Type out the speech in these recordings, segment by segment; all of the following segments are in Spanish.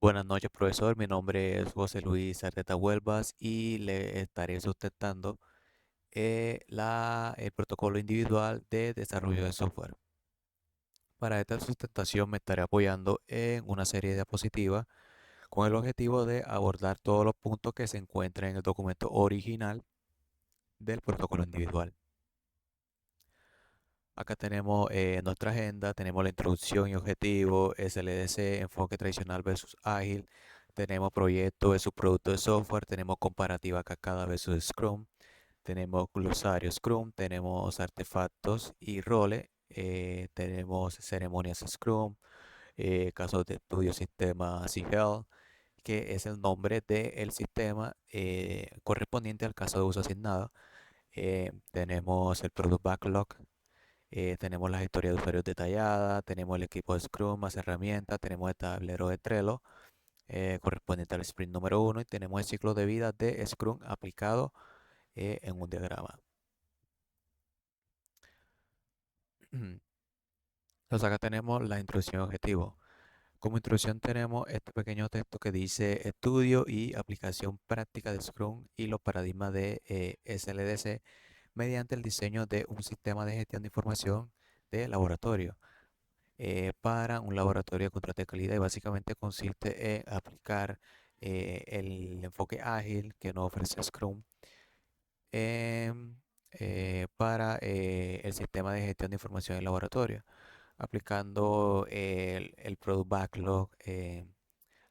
Buenas noches, profesor. Mi nombre es José Luis Arteta Huelvas y le estaré sustentando el protocolo individual de desarrollo de software. Para esta sustentación me estaré apoyando en una serie de diapositivas con el objetivo de abordar todos los puntos que se encuentran en el documento original del protocolo individual. Acá tenemos nuestra agenda, tenemos la introducción y objetivo, SLDC, enfoque tradicional versus ágil, tenemos proyecto versus producto de software, tenemos comparativa cascada versus Scrum, tenemos glosario Scrum, tenemos artefactos y roles, tenemos ceremonias Scrum, casos de estudio sistema CGL, que es el nombre del sistema correspondiente al caso de uso asignado. Tenemos el Product Backlog, tenemos las historias de usuarios detalladas, tenemos el equipo de Scrum, más herramientas, tenemos el tablero de Trello correspondiente al sprint número uno y tenemos el ciclo de vida de Scrum aplicado en un diagrama. Entonces acá tenemos la introducción objetivo. Como introducción tenemos este pequeño texto que dice estudio y aplicación práctica de Scrum y los paradigmas de SLDC mediante el diseño de un sistema de gestión de información de laboratorio. Para un laboratorio de control de calidad y básicamente consiste en aplicar el enfoque ágil que nos ofrece Scrum em, para el sistema de gestión de información en laboratorio, aplicando el Product Backlog,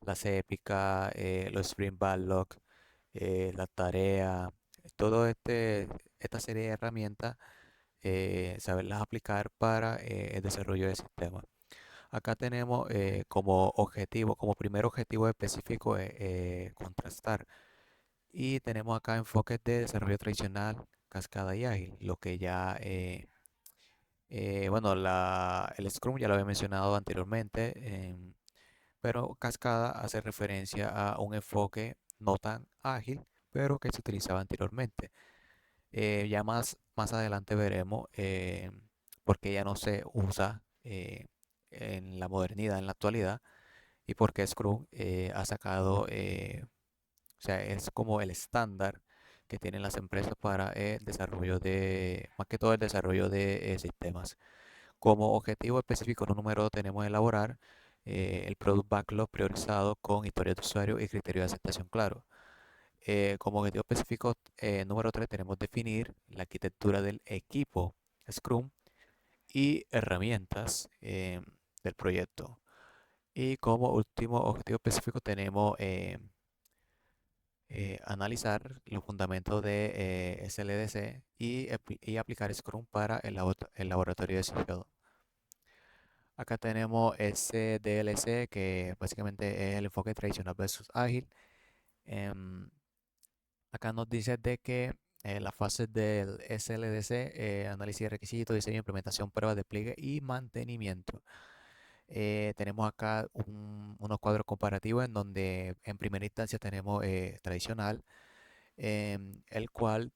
las épicas, los Sprint Backlog, la tarea, todo esta serie de herramientas, saberlas aplicar para el desarrollo del sistema. Acá tenemos como objetivo, como primer objetivo específico, contrastar. Y tenemos acá enfoques de desarrollo tradicional, cascada y ágil, lo que ya, bueno, el Scrum ya lo había mencionado anteriormente, pero cascada hace referencia a un enfoque no tan ágil, pero que se utilizaba anteriormente. Ya más adelante veremos por qué ya no se usa en la modernidad, en la actualidad, y por qué Scrum ha sacado, o sea, es como el estándar que tienen las empresas para el desarrollo más que todo el desarrollo de sistemas. Como objetivo específico número 2 tenemos elaborar el Product Backlog priorizado con historias de usuario y criterio de aceptación claro. Como objetivo específico número 3 tenemos definir la arquitectura del equipo Scrum y herramientas del proyecto. Y como último objetivo específico tenemos analizar los fundamentos de SLDC y aplicar Scrum para el laboratorio de ciclo. Acá tenemos SDLC, que básicamente es el enfoque tradicional versus ágil. Em, Acá nos dice de que las fases del SLDC, análisis de requisitos, diseño, implementación, prueba, despliegue y mantenimiento. Tenemos acá unos cuadros comparativos en donde en primera instancia tenemos tradicional, el cual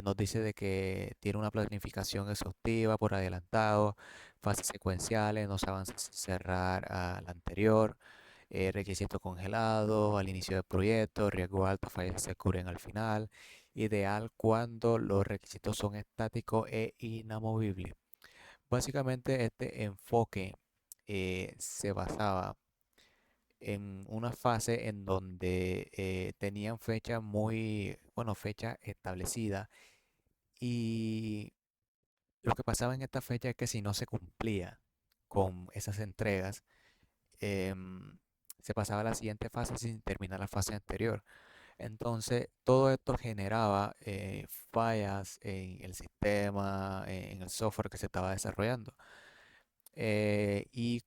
nos dice de que tiene una planificación exhaustiva por adelantado, fases secuenciales, no se avanza sin cerrar al anterior, requisitos congelados al inicio del proyecto, riesgo alto, fallas se cubren al final, ideal cuando los requisitos son estáticos e inamovibles. Básicamente este enfoque se basaba en una fase en donde tenían fecha muy, bueno, fecha establecida y lo que pasaba en esta fecha es que si no se cumplía con esas entregas, em, se pasaba a la siguiente fase sin terminar la fase anterior. Entonces, todo esto generaba fallas en el sistema, en el software que se estaba desarrollando. Y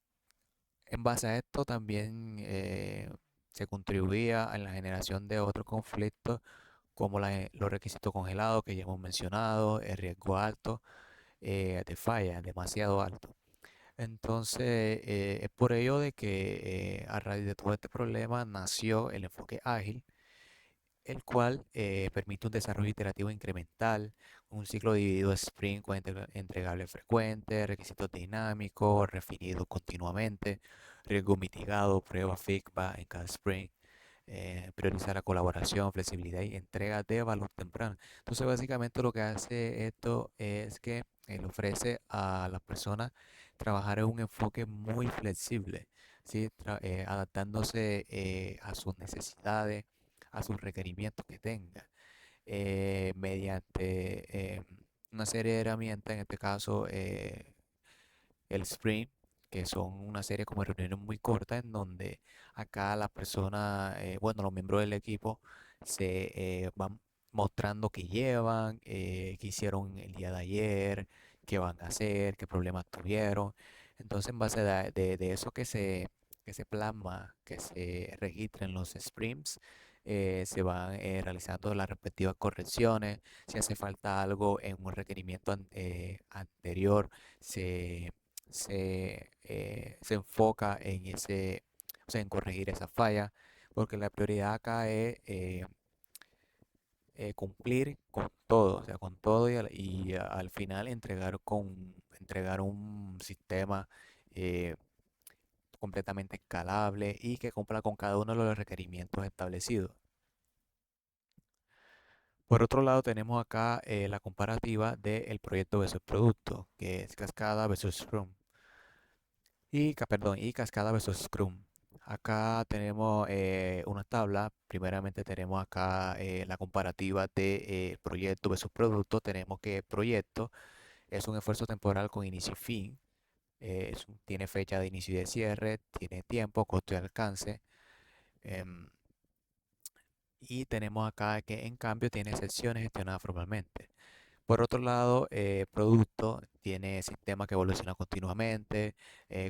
en base a esto también se contribuía en la generación de otros conflictos como los requisitos congelados que ya hemos mencionado, el riesgo alto de falla, demasiado alto. Entonces, es por ello de que a raíz de todo este problema nació el enfoque ágil, el cual permite un desarrollo iterativo incremental, un ciclo dividido sprint con entregables frecuentes, requisitos dinámicos, refinidos continuamente, riesgo mitigado, prueba Figma en cada sprint, priorizar la colaboración, flexibilidad y entrega de valor temprano. Entonces, básicamente lo que hace esto es que le ofrece a las personas trabajar en un enfoque muy flexible, ¿sí? Adaptándose a sus necesidades, a sus requerimientos que tenga, mediante una serie de herramientas, en este caso el sprint, que son una serie como de reuniones muy cortas en donde acá la persona, bueno, los miembros del equipo se van mostrando qué llevan, qué hicieron el día de ayer, qué van a hacer, qué problemas tuvieron. Entonces, en base de eso que se plasma, que se registra en los sprints, se van realizando las respectivas correcciones. Si hace falta algo en un requerimiento anterior, se se enfoca en o sea, en corregir esa falla, porque la prioridad acá es cumplir con todo, o sea, con todo al final entregar un sistema eh, completamente escalable y que cumpla con cada uno de los requerimientos establecidos. Por otro lado, tenemos acá la comparativa del proyecto versus producto, que es Cascada versus Scrum. Perdón, y Cascada versus Scrum. Acá tenemos una tabla. Primeramente tenemos acá la comparativa de proyecto versus producto. Tenemos que proyecto es un esfuerzo temporal con inicio y fin. Tiene fecha de inicio y de cierre, tiene tiempo, costo y alcance. em, y tenemos acá que en cambio tiene secciones gestionadas formalmente. Por otro lado, producto tiene sistema que evoluciona continuamente,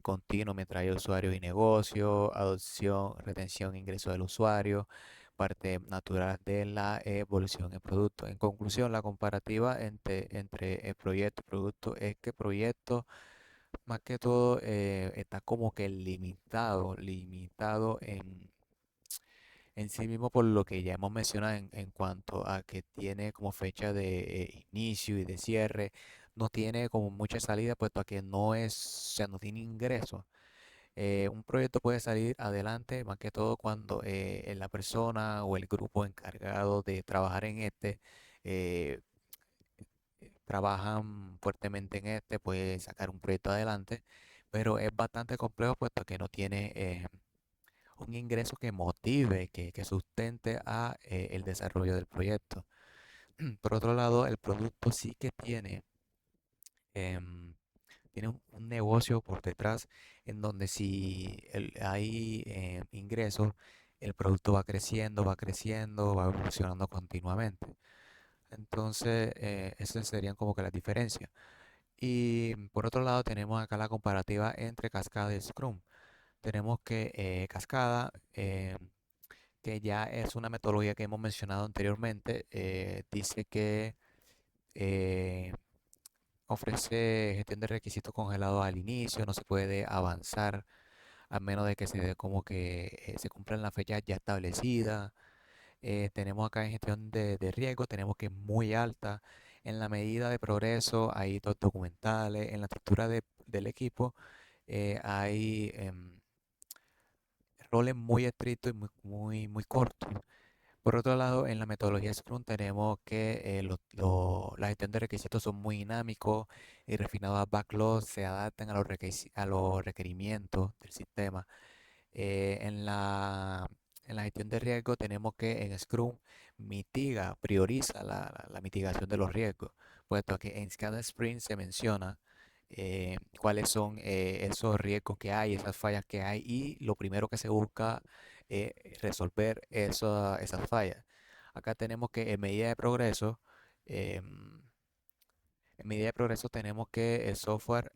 continuo mientras hay usuarios y negocios, adopción, retención, ingreso del usuario, parte natural de la evolución en producto. En conclusión, la comparativa entre el proyecto y producto es que proyecto más que todo está como que limitado en sí mismo por lo que ya hemos mencionado en cuanto a que tiene como fecha de inicio y de cierre, no tiene como mucha salida, puesto a que no es, o sea, no tiene ingresos. Un proyecto puede salir adelante más que todo cuando la persona o el grupo encargado de trabajar en este eh, trabajan fuertemente en este, puede sacar un proyecto adelante, pero es bastante complejo puesto que no tiene un ingreso que motive, que sustente a el desarrollo del proyecto. Por otro lado, el producto sí que em, tiene un negocio por detrás en donde si hay ingresos, el producto va creciendo, va evolucionando continuamente. Entonces, esas serían como que las diferencias. Y por otro lado, tenemos acá la comparativa entre Cascada y Scrum. Tenemos que Cascada que ya es una metodología que hemos mencionado anteriormente, dice que eh, ofrece gestión de requisitos congelados al inicio, no se puede avanzar a menos de que se dé como que se cumplan las fechas ya establecidas. Tenemos acá en gestión de riesgo, tenemos que es muy alta. En la medida de progreso hay dos documentales, en la estructura del equipo hay roles muy estrictos y muy cortos. Por otro lado, en la metodología Scrum tenemos que la gestión de requisitos son muy dinámicos y refinados a backlogs se adaptan a a los requerimientos del sistema. Eh, en la, en la gestión de riesgo tenemos que en Scrum prioriza la mitigación de los riesgos, puesto que en cada sprint se menciona cuáles son esos riesgos que hay, esas fallas que hay y lo primero que se busca es resolver esas fallas. Acá tenemos que em, en medida de progreso tenemos que el software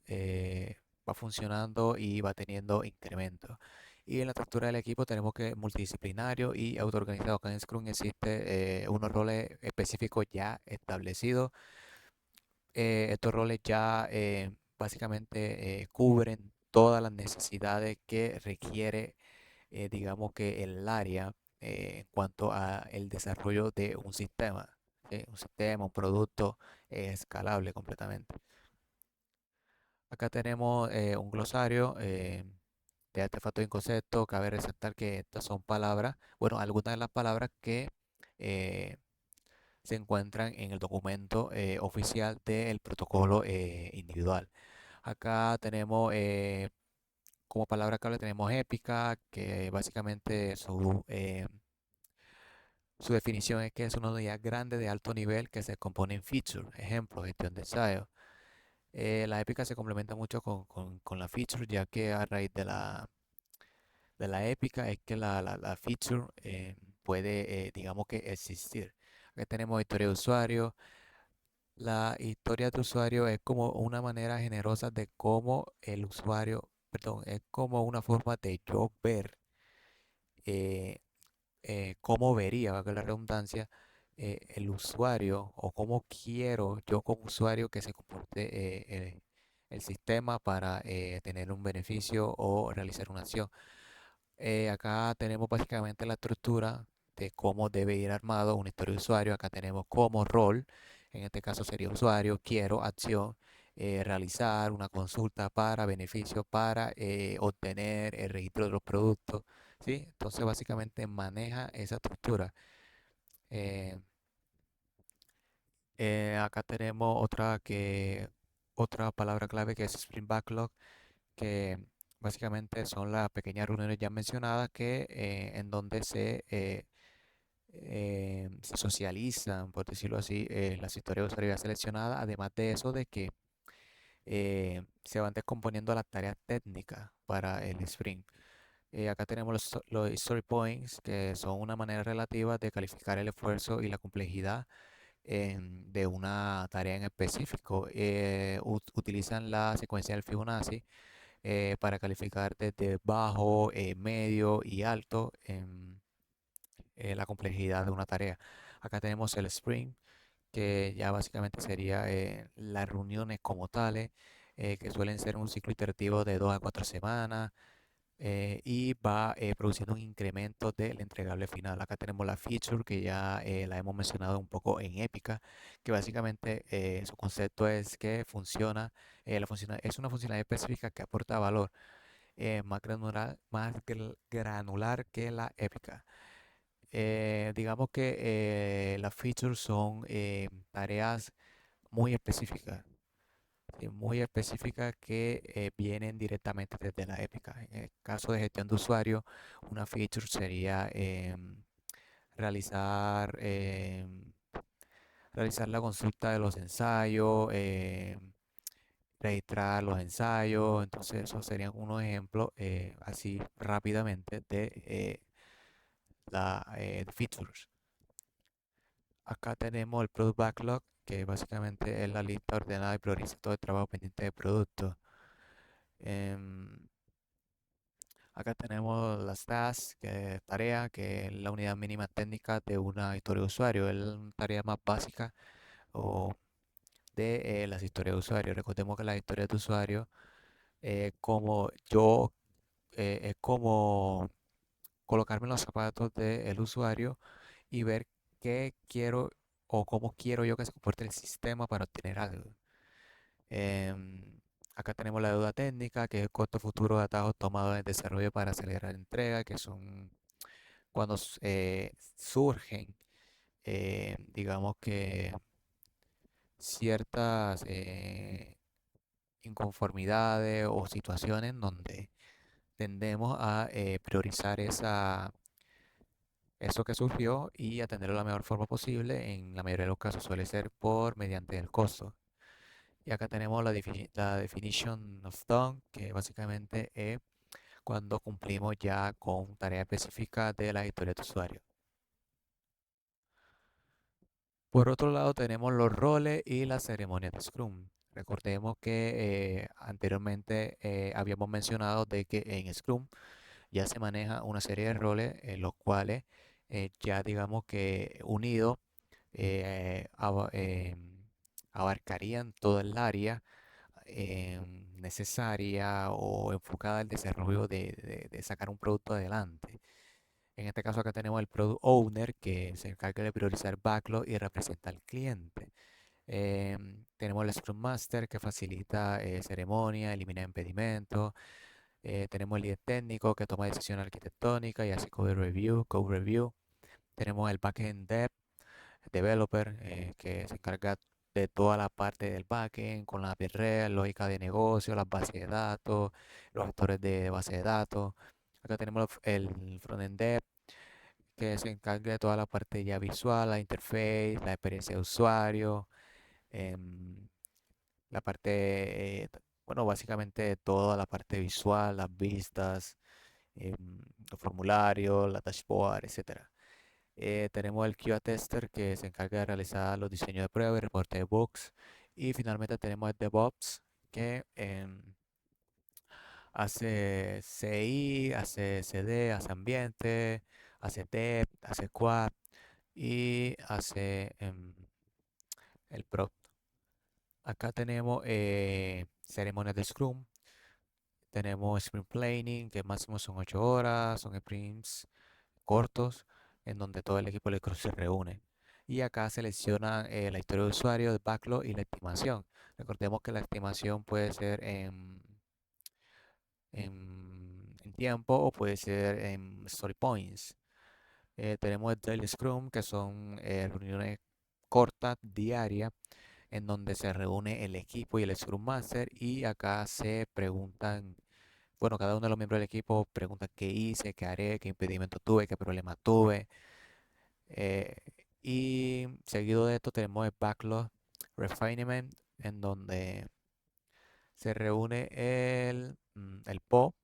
va funcionando y va teniendo incrementos. Y en la estructura del equipo tenemos que multidisciplinario y autoorganizado. Acá en Scrum existe unos roles específicos ya establecidos. Estos roles ya básicamente cubren todas las necesidades que requiere, digamos que el área en cuanto a el desarrollo de un sistema, ¿sí? Un sistema, un producto escalable completamente. Acá tenemos un glosario de artefactos y conceptos, cabe resaltar que estas son palabras, bueno, algunas de las palabras que eh, se encuentran en el documento oficial del protocolo individual. Acá tenemos como palabra clave tenemos épica, que básicamente su definición es que es una unidad grande de alto nivel que se compone en feature, ejemplo, gestión de ensayo. La épica se complementa mucho con la feature, ya que a raíz de la épica es que la feature puede, digamos que, existir. Aquí tenemos historia de usuario. La historia de usuario es como una manera generosa de cómo el usuario, perdón, es como una forma de yo ver eh, cómo vería, valga la redundancia, el usuario o cómo quiero yo como usuario que se comporte el sistema para tener un beneficio o realizar una acción. Acá tenemos básicamente la estructura de cómo debe ir armado una historia de usuario. Acá tenemos como rol, en este caso sería usuario, quiero, acción, realizar una consulta para beneficio, para obtener el registro de los productos. ¿Sí? Entonces básicamente maneja esa estructura. Eh, Acá tenemos otra palabra clave que es Sprint Backlog, que básicamente son las pequeñas reuniones ya mencionadas que en donde se socializan, por decirlo así, las historias de usuario ya seleccionadas, además de eso de que se van descomponiendo las tareas técnicas para el sprint. Acá tenemos los story points, que son una manera relativa de calificar el esfuerzo y la complejidad de una tarea en específico. Utilizan la secuencia del Fibonacci para calificar desde bajo, medio y alto en la complejidad de una tarea. Acá tenemos el sprint, que ya básicamente sería las reuniones como tales, que suelen ser un ciclo iterativo de 2 a 4 semanas y va produciendo un incremento del entregable final. Acá tenemos la feature que ya la hemos mencionado un poco en Épica, que básicamente su concepto es que es una funcionalidad específica que aporta valor más granular que la Épica. Digamos que las features son tareas muy específicas, ¿sí? Muy específicas que vienen directamente desde la épica. En el caso de gestión de usuario, una feature sería realizar, realizar la consulta de los ensayos, registrar los ensayos. Entonces, esos serían unos ejemplos así rápidamente de la features. Acá tenemos el Product Backlog, que básicamente es la lista ordenada y prioriza todo el trabajo pendiente de producto. Em, Acá tenemos las tasks, que es tarea, que es la unidad mínima técnica de una historia de usuario. Es la tarea más básica o de las historias de usuario. Recordemos que las historias de usuario, es como colocarme en los zapatos del usuario y ver qué quiero o cómo quiero yo que se comporte el sistema para obtener algo. Em, Acá tenemos la deuda técnica, que es el costo futuro de atajos tomados en el desarrollo para acelerar la entrega, que son cuando surgen, digamos que ciertas inconformidades o situaciones donde tendemos a priorizar eso que surgió y atenderlo de la mejor forma posible. En la mayoría de los casos suele ser mediante el costo. Y acá tenemos la definition of done, que básicamente es cuando cumplimos ya con tareas específicas de la historia de usuario. Por otro lado, tenemos los roles y las ceremonias de Scrum. Recordemos que anteriormente habíamos mencionado de que en Scrum ya se maneja una serie de roles, los cuales ya digamos que unidos abarcarían todo el área necesaria o enfocada al desarrollo de sacar un producto adelante. En este caso acá tenemos el Product Owner que se encarga de priorizar backlog y representa al cliente. Tenemos el Scrum Master que facilita ceremonia, elimina impedimentos. Tenemos el líder técnico que toma decisiones arquitectónicas y hace code review, code review. Tenemos el backend developer que se encarga de toda la parte del backend con la red, lógica de negocio, las bases de datos, los gestores de base de datos. Acá tenemos el frontend dev que se encarga de toda la parte ya visual, la interface, la experiencia de usuario, em, la parte, bueno, básicamente toda la parte visual, las vistas, los formularios, la dashboard, etcétera. Tenemos el QA Tester que se encarga de realizar los diseños de pruebas y reporte de bugs. Y finalmente tenemos el DevOps que hace CI, hace CD, hace ambiente, hace dev, hace QA y hace el prop. Acá tenemos ceremonias de Scrum. Tenemos Sprint Planning, que máximo son 8 horas, son sprints cortos, en donde todo el equipo de Scrum se reúne. Y acá seleccionan la historia de usuario, el backlog y la estimación. Recordemos que la estimación puede ser en tiempo o puede ser en story points. Tenemos el Daily Scrum, que son reuniones cortas, diarias, en donde se reúne el equipo y el Scrum Master y acá se preguntan, bueno, cada uno de los miembros del equipo pregunta qué hice, qué haré, qué impedimento tuve, qué problema tuve. eh, y seguido de esto tenemos el Backlog Refinement, en donde se reúne el PO,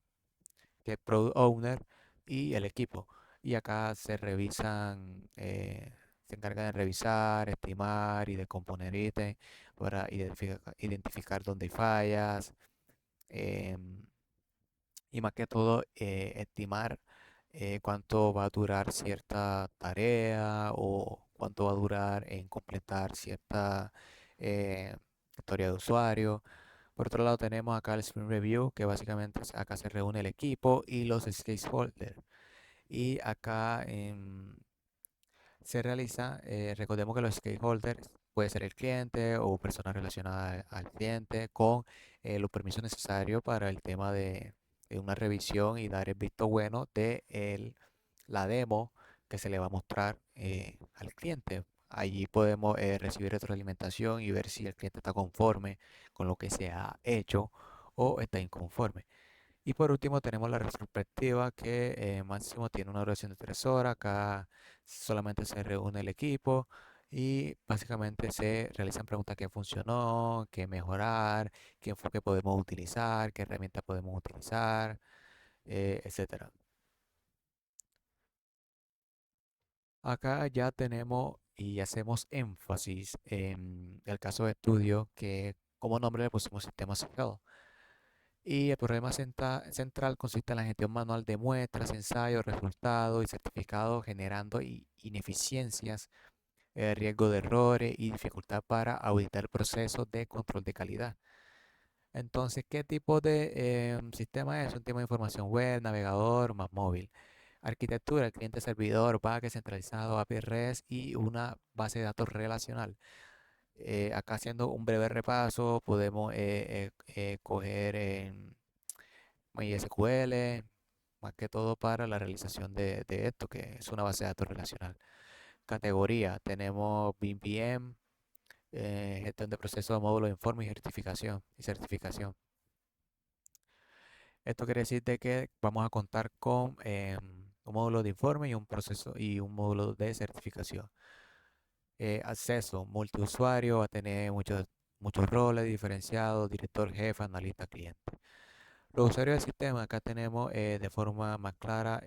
que es Product Owner, y el equipo. Y acá se revisan, se encargan de revisar, estimar y de componer ítems para identificar dónde hay fallas. em, y más que todo estimar cuánto va a durar cierta tarea o cuánto va a durar en completar cierta eh, historia de usuario. Por otro lado tenemos acá el Sprint Review, que básicamente acá se reúne el equipo y los stakeholders. Y acá se realiza, recordemos que los stakeholders puede ser el cliente o personas relacionadas al cliente con los permisos necesarios para el tema de una revisión y dar el visto bueno de la demo que se le va a mostrar al cliente. Allí podemos recibir retroalimentación y ver si el cliente está conforme con lo que se ha hecho o está inconforme. Y por último tenemos la retrospectiva que máximo tiene una duración de 3 horas. Acá solamente se reúne el equipo y básicamente se realizan preguntas: qué funcionó, qué mejorar, qué enfoque podemos utilizar, qué herramienta podemos utilizar, etcétera. Acá ya tenemos y hacemos énfasis en el caso de estudio que como nombre le pusimos sistema cerrado. Y el problema central consiste en la gestión manual de muestras, ensayos, resultados y certificados, generando ineficiencias, riesgo de errores y dificultad para auditar procesos de control de calidad. Entonces, ¿qué tipo de sistema es? Un tema de información web, navegador, más móvil. Arquitectura, cliente servidor, backend centralizado, API REST y una base de datos relacional. Acá haciendo un breve repaso, podemos coger en MySQL, más que todo para la realización de esto, que es una base de datos relacional. Categoría, tenemos BPM, gestión de procesos de módulos de informe y certificación. Esto quiere decir de que vamos a contar con un módulo de informe y un proceso y un módulo de certificación. Acceso, multiusuario, va a tener muchos roles diferenciados: director, jefe, analista, cliente. Los usuarios del sistema, acá tenemos de forma más clara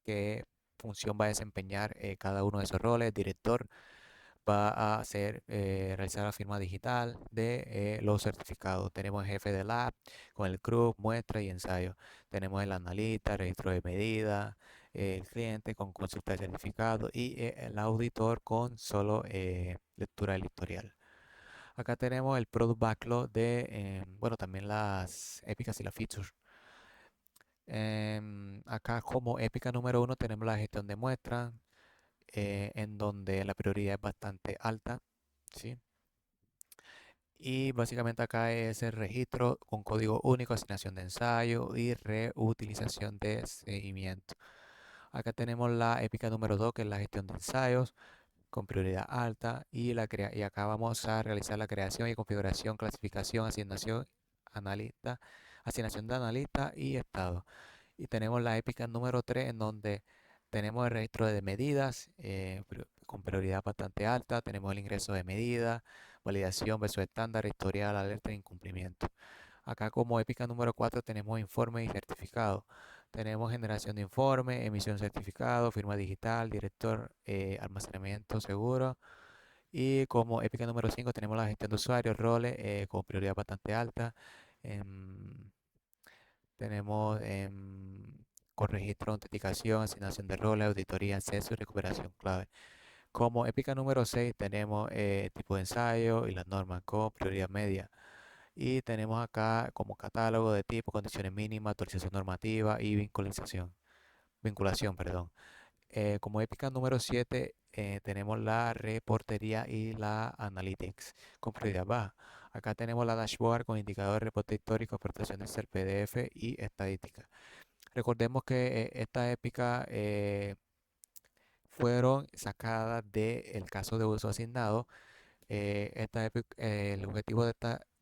qué función va a desempeñar cada uno de esos roles. Director va a realizar la firma digital de los certificados. Tenemos el jefe de lab con el CRUB, muestra y ensayo. Tenemos el analista, registro de medidas, el cliente con consulta de certificado y el auditor con solo lectura del historial. Acá tenemos el Product Backlog bueno, también las épicas y las features. Acá como épica número uno tenemos la gestión de muestras, en donde la prioridad es bastante alta, ¿sí? Y básicamente acá es el registro con código único, asignación de ensayo y reutilización de seguimiento. Acá tenemos la épica número 2, que es la gestión de ensayos con prioridad alta. Y acá vamos a realizar la creación y configuración, clasificación, analista, asignación de analista y estado. Y tenemos la épica número 3, en donde tenemos el registro de medidas con prioridad bastante alta. Tenemos el ingreso de medidas, validación versus estándar, historial, alerta de incumplimiento. Acá como épica número 4 tenemos informe y certificado. Tenemos generación de informe, emisión de certificado, firma digital, director, almacenamiento seguro. Y como épica número 5 tenemos la gestión de usuarios, roles con prioridad bastante alta. Em, tenemos con registro, autenticación, asignación de roles, auditoría, acceso y recuperación clave. Como épica número 6 tenemos tipo de ensayo y las normas con prioridad media. Y tenemos acá como catálogo de tipo, condiciones mínimas, actualización normativa y vinculación, perdón. Como épica número 7 tenemos la reportería y la analytics con prioridad baja. Acá tenemos la dashboard con indicadores, reporte histórico, aportaciones del PDF y estadística. Recordemos que esta épica fueron sacadas del caso de uso asignado. El objetivo de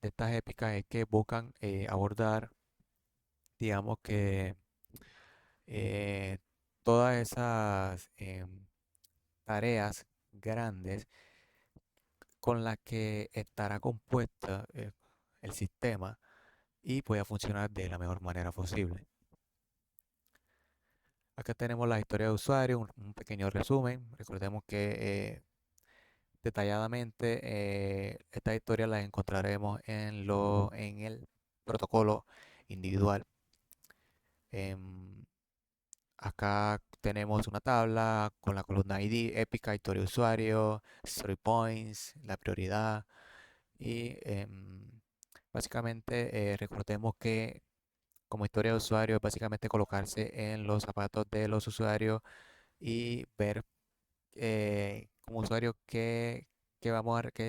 estas épicas es que buscan abordar, digamos que eh, todas esas tareas grandes con las que estará compuesta el sistema y pueda funcionar de la mejor manera posible. Acá tenemos la historia de usuario, un pequeño resumen. Recordemos que detalladamente esta historia la encontraremos en el protocolo individual. Em, Acá tenemos una tabla con la columna ID, épica, historia de usuario, story points, la prioridad y básicamente recordemos que como historia de usuario es básicamente colocarse en los zapatos de los usuarios y ver como usuario qué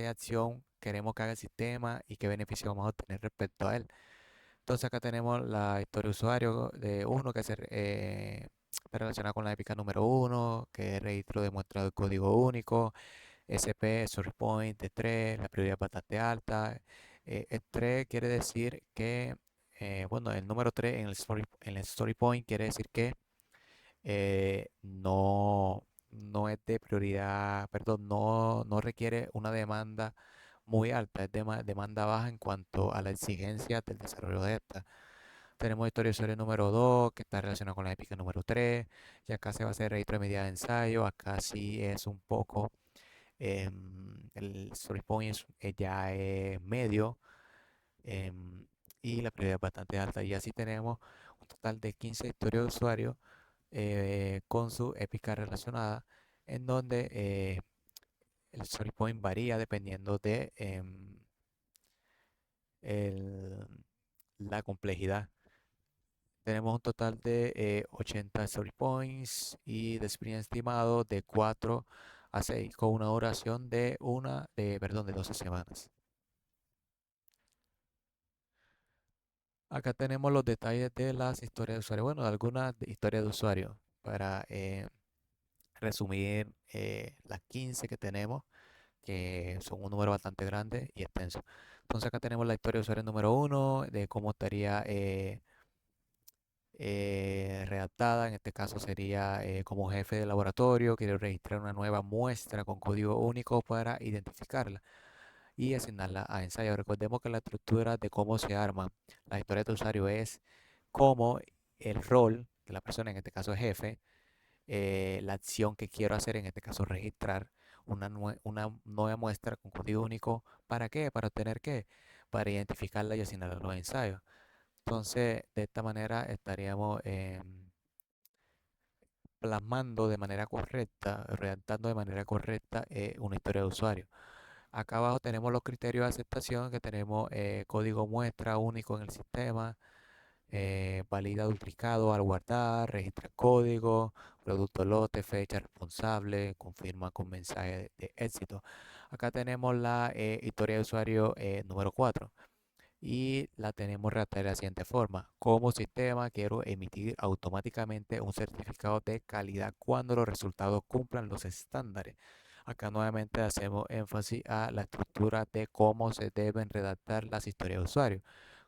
acción queremos que haga el sistema y qué beneficio vamos a obtener respecto a él. Entonces acá tenemos la historia de usuario de uno que está relacionada con la épica número uno, que es registro de muestra de código único, SP, source point de 3, la prioridad bastante alta. El 3 quiere decir que, bueno, el número 3 en el story point quiere decir que no es de prioridad, perdón, no requiere una demanda muy alta, es demanda baja en cuanto a la exigencia del desarrollo de esta. Tenemos historia de usuario número 2 que está relacionado con la épica número 3 y acá se va a hacer registro de medida de ensayo, acá sí es un poco, el story point ya es medio, em, y la prioridad es bastante alta y así tenemos un total de 15 historias de usuario con su épica relacionada, en donde el story point varía dependiendo de el- la complejidad. Tenemos un total de 80 story points y de sprint estimado de 4 a 6 con una duración de 12 semanas. Acá tenemos los detalles de las historias de usuario, bueno, de algunas historias de usuario para resumir las 15 que tenemos, que son un número bastante grande y extenso. Entonces acá tenemos la historia de usuario número uno, de cómo estaría redactada. En este caso sería como jefe de laboratorio, quiero registrar una nueva muestra con código único para identificarla y asignarla a ensayo. Recordemos que la estructura de cómo se arma la historia de usuario es cómo el rol de la persona, en este caso es jefe, la acción que quiero hacer, en este caso registrar una nueva muestra con código único. ¿Para qué? ¿Para obtener qué? Para identificarla y asignarla a los ensayos. Entonces, de esta manera estaríamos plasmando de manera correcta, redactando de manera correcta una historia de usuario. Acá abajo tenemos los criterios de aceptación, que tenemos código muestra único en el sistema, valida duplicado al guardar, registra código, producto lote, fecha responsable, confirma con mensaje de éxito. Acá tenemos la historia de usuario número 4 y la tenemos redactada de la siguiente forma. Como sistema quiero emitir automáticamente un certificado de calidad cuando los resultados cumplan los estándares. Acá nuevamente hacemos énfasis a la estructura de cómo se deben redactar las historias de usuario.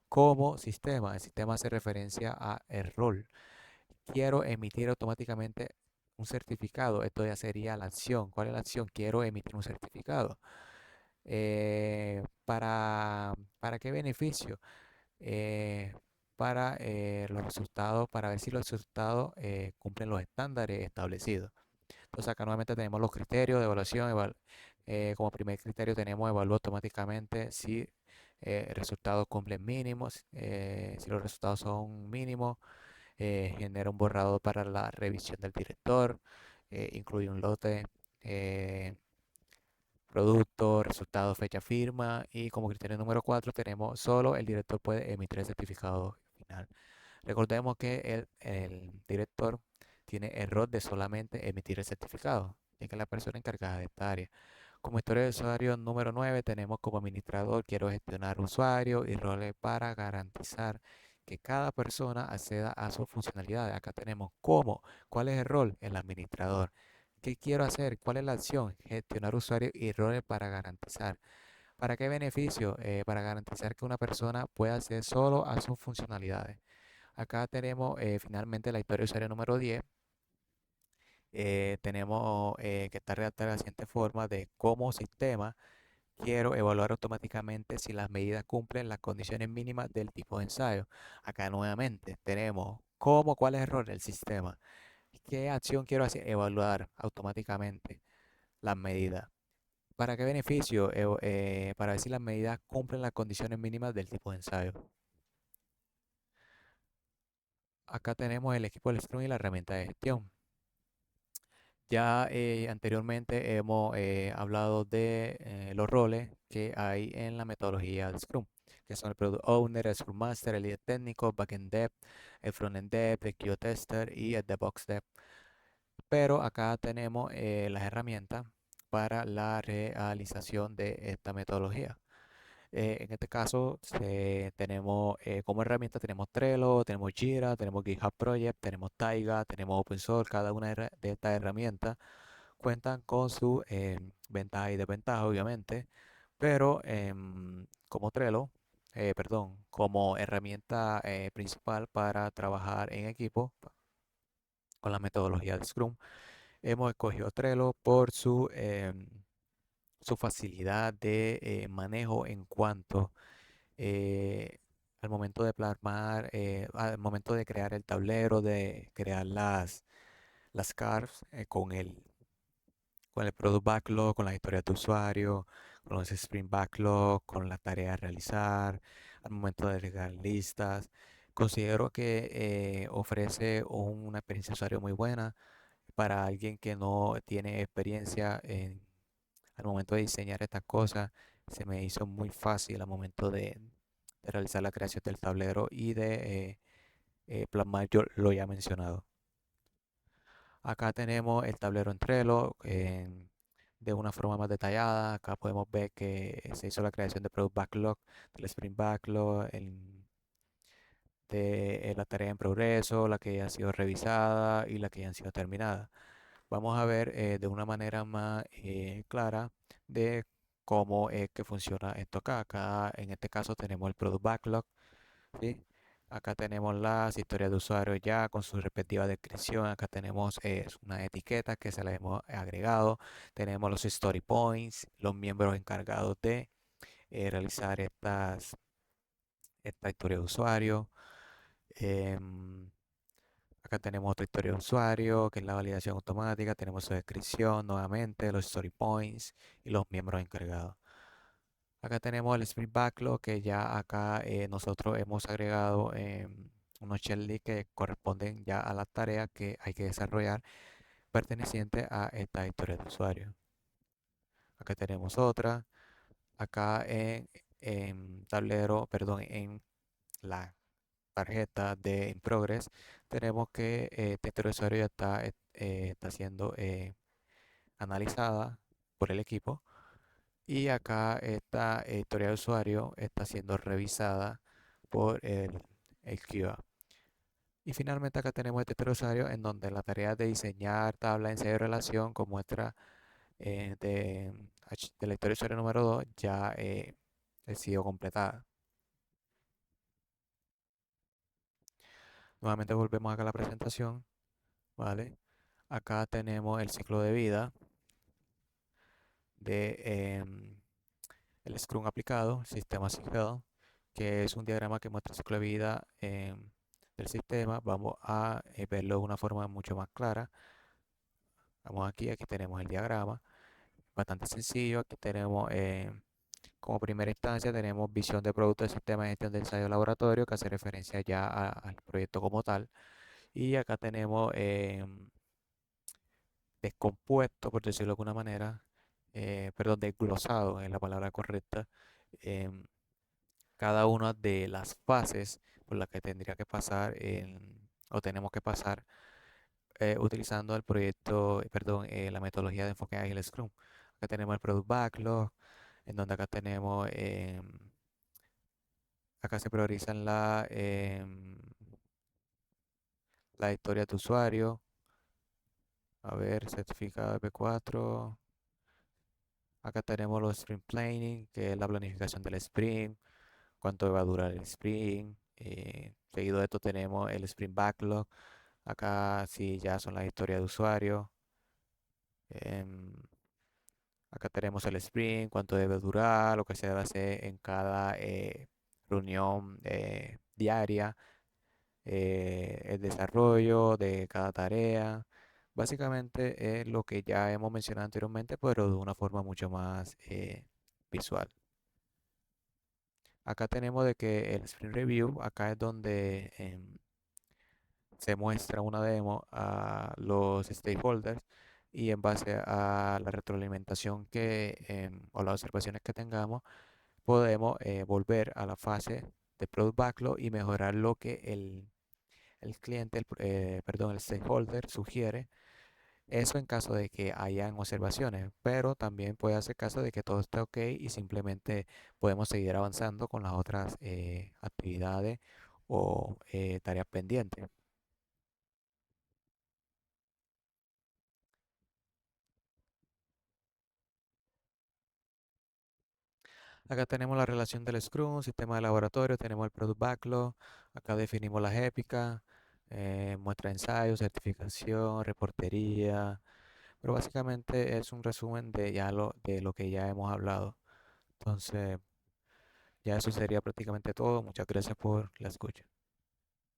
Como sistema, el sistema hace referencia a el rol. Quiero emitir automáticamente un certificado. Esto ya sería la acción. ¿Cuál es la acción? Quiero emitir un certificado. ¿Para qué beneficio? eh, para los resultados, para ver si los resultados cumplen los estándares establecidos. Entonces acá nuevamente tenemos los criterios de evaluación. Como primer criterio tenemos evaluar automáticamente si resultados cumplen mínimos. Si los resultados son mínimos, genera un borrador para la revisión del director, incluye un lote. eh, Producto, resultado, fecha, firma y como criterio número 4 tenemos solo el director puede emitir el certificado final. Recordemos que el director tiene error de solamente emitir el certificado, ya que es la persona encargada de esta área. Como historia de usuario número 9 tenemos como administrador quiero gestionar usuarios y roles para garantizar que cada persona acceda a sus funcionalidades. Acá tenemos cómo, cuál es el rol, el administrador. ¿Qué quiero hacer? ¿Cuál es la acción? Gestionar usuarios y roles para garantizar. ¿Para qué beneficio? Para garantizar que una persona pueda acceder solo a sus funcionalidades. Acá tenemos finalmente la historia de usuario número 10. Tenemos que estar redactada de la siguiente forma de cómo sistema quiero evaluar automáticamente si las medidas cumplen las condiciones mínimas del tipo de ensayo. Acá nuevamente tenemos cuál es el error del sistema. ¿Qué acción quiero hacer? Evaluar automáticamente las medidas. ¿Para qué beneficio? Para ver si las medidas cumplen las condiciones mínimas del tipo de ensayo. Acá tenemos el equipo del Scrum y la herramienta de gestión. Ya anteriormente hemos hablado de los roles que hay en la metodología de Scrum, que son el Product Owner, el Scrum Master, el líder técnico, Backend Dev, el Frontend Dev, el QA Tester y el DevOps Dev. Pero acá tenemos las herramientas para la realización de esta metodología. En este caso, tenemos como herramienta tenemos Trello, tenemos Jira, tenemos GitHub Project, tenemos Taiga, tenemos Open Source. Cada una de estas herramientas cuentan con su ventaja y desventaja, obviamente, pero como Trello, perdón, como herramienta principal para trabajar en equipo con la metodología de Scrum, hemos escogido Trello por su facilidad de manejo en cuanto eh, al momento de plasmar, al momento de crear el tablero, de crear las cards con el Product Backlog, con la historia de usuario, con los Sprint Backlog, con la tarea a realizar, al momento de agregar listas. Considero que ofrece una experiencia de usuario muy buena para alguien que no tiene experiencia al momento de diseñar estas cosas. Se me hizo muy fácil al momento de realizar la creación del tablero y de plasmar yo lo ya mencionado. Acá tenemos el tablero en Trello de una forma más detallada. Acá podemos ver que se hizo la creación del Product Backlog, del Sprint Backlog, de la tarea en progreso, la que ya ha sido revisada y la que ya han sido terminada. Vamos a ver de una manera más clara de cómo es que funciona esto acá. Acá en este caso tenemos el Product Backlog, ¿sí? Acá tenemos las historias de usuario ya con su respectiva descripción. Acá tenemos una etiqueta que se le hemos agregado. Tenemos los story points, los miembros encargados de realizar esta historia de usuario. Em, Acá tenemos otra historia de usuario, que es la validación automática. Tenemos su descripción nuevamente, los story points y los miembros encargados. Acá tenemos el Sprint Backlog, que ya acá nosotros hemos agregado unos checklists que corresponden ya a las tareas que hay que desarrollar perteneciente a esta historia de usuario. Acá tenemos otra. Acá en tablero, perdón, en la tarjeta de in progress, tenemos que esta historia de usuario ya está siendo analizada por el equipo Y acá esta historia de usuario está siendo revisada por el QA. Y finalmente acá tenemos este historia de usuario en donde la tarea de diseñar tabla de ensayo de relación con muestra de la historia de usuario número 2 ya ha sido completada. Nuevamente volvemos acá a la presentación, ¿vale? Acá tenemos el ciclo de vida de el Scrum aplicado, el sistema SIGHEL, que es un diagrama que muestra el ciclo de vida del sistema. Vamos a verlo de una forma mucho más clara. Vamos aquí, aquí tenemos el diagrama, bastante sencillo. Aquí tenemos como primera instancia tenemos visión de producto del sistema de gestión de ensayo laboratorio, que hace referencia ya al proyecto como tal. Y acá tenemos descompuesto, por decirlo de alguna manera, perdón, desglosado es la palabra correcta, em, cada una de las fases por las que tendría que pasar o tenemos que pasar utilizando el proyecto, perdón, la metodología de enfoque ágil Scrum. Acá tenemos el Product Backlog, en donde acá tenemos, acá se priorizan la historia de usuario, a ver, certificado de P4. Acá tenemos los sprint planning, que es la planificación del sprint, cuánto va a durar el sprint. Seguido de esto tenemos el sprint backlog. Acá sí ya son las historias de usuario. Em, Acá tenemos el sprint, cuánto debe durar, lo que se debe hacer en cada reunión diaria, el desarrollo de cada tarea. Básicamente es lo que ya hemos mencionado anteriormente, pero de una forma mucho más visual. Acá tenemos de que el Sprint Review, acá es donde se muestra una demo a los stakeholders y en base a la retroalimentación o las observaciones que tengamos, podemos volver a la fase de Product Backlog y mejorar lo que el cliente, perdón, el stakeholder sugiere. Eso en caso de que hayan observaciones, pero también puede hacer caso de que todo esté ok y simplemente podemos seguir avanzando con las otras actividades o tareas pendientes. Acá tenemos la relación del Scrum, sistema de laboratorio, tenemos el Product Backlog, acá definimos las épicas, muestra de ensayo, certificación, reportería, pero básicamente es un resumen de lo que ya hemos hablado. Entonces, ya eso sería prácticamente todo. Muchas gracias por la escucha.